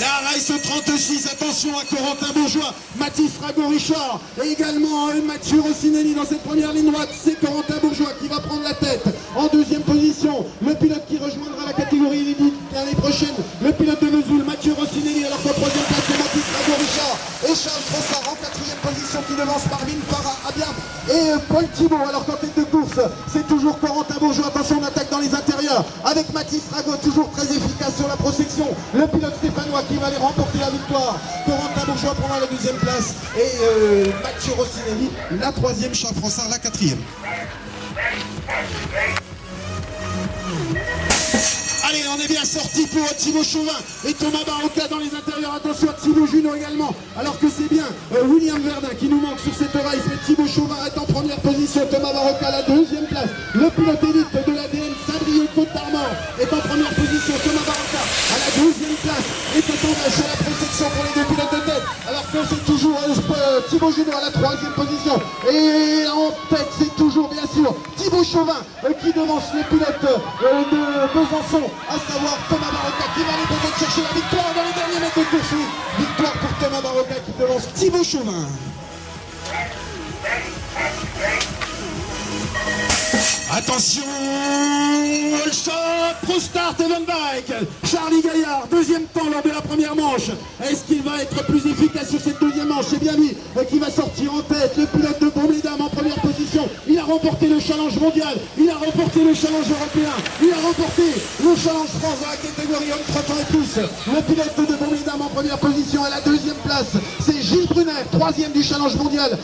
La race 36, attention à Corentin Bourgeois, Mathis Frago-Richard et également Mathieu Rossinelli dans cette première ligne droite. C'est Corentin Bourgeois qui va prendre la tête. En deuxième position, le pilote qui rejoindra la catégorie élite l'année prochaine, le pilote de Vesoul, Mathieu Rossinelli, alors qu'en troisième place c'est Mathis Frago-Richard et Charles Frossard en quatrième position qui devance Marvin Farah Abia et Paul Thibault, alors qu'en tête de course c'est toujours Corentin Bourgeois. Attention, on attaque dans les intérieurs avec Mathis Frago, toujours très efficace sur la prosection, le pilote stéphanois qui va aller remporter la victoire. Corentin Bourgeois prendra la deuxième place et Mathieu Rossinelli la troisième, Charles Frossard la quatrième. Allez, on est bien sorti pour Thibaut Chauvin et Thomas Barocca dans les intérieurs. Attention à Thibaut Junot également, alors que c'est bien William Verdun qui nous manque sur cette race. Mais Thibaut Chauvin est en première position, Thomas Barocca à la deuxième place. Le pilote élite de l'ADN Saint-Brieuc-Côte-d'Armor est en première position, Thomas Barocca à la deuxième place. Et Totondache à la protection pour les deux pilotes de tête, alors que c'est toujours Thibaut Junot à la troisième position. Et en tête, c'est toujours bien sûr Thibaut Chauvin qui devance les pilotes de Besançon, à savoir Thomas Barocca qui va aller peut-être chercher la victoire dans les derniers mètres de course. Victoire pour Thomas Barocca qui devance Thibaut Chauvin. Attention, le shot, Proustart et Van Wyck. Charlie Gaillard, deuxième temps lors de la première manche. Est-ce qu'il va être plus efficace sur cette deuxième manche? C'est bien lui qui va sortir en tête. Le pilote de Beaumédame en première position. Il a remporté le challenge mondial, il a remporté le challenge européen, il a remporté le challenge France dans la catégorie homme 30 ans et plus. Le pilote de Beaumédame en première position. À la deuxième place, c'est Gilles Brunner, troisième du challenge mondial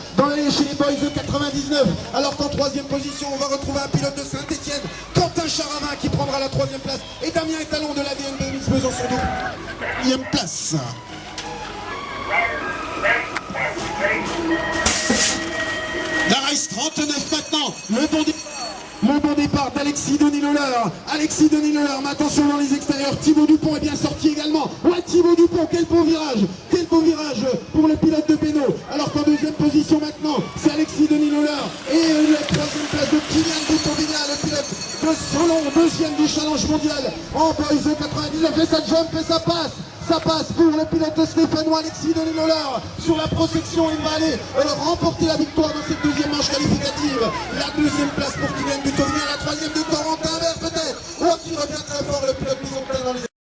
chez les boys de 99. Alors qu'en troisième position, on va retrouver un pilote de Saint-Etienne, Quentin Charavin qui prendra la troisième place et Damien Étalon de l'ADN BMX Besançon 4e place. La race 39 maintenant, le bon départ d'Alexis Denis Lolleur. Alexis Denis Lolleur, mais attention dans les extérieurs, Thibaut Dupont est bien sorti également. Ouais, Thibaut Dupont, quel beau virage pour le pilote de Pénaud. Alors qu'en deuxième position maintenant, c'est Alexis Denis Lolleur. Et la troisième place de Kylian Dupont-Vignan, le pilote de Solon, deuxième du challenge mondial en boys de 99. Et ça jump et ça passe. Ça passe pour le pilote stéphanois Alexis Denis Lolleur. Sur la protection, il va aller remporter la victoire dans cette deuxième manche qualificative. La deuxième place pour Kylian Dupont-Vignan.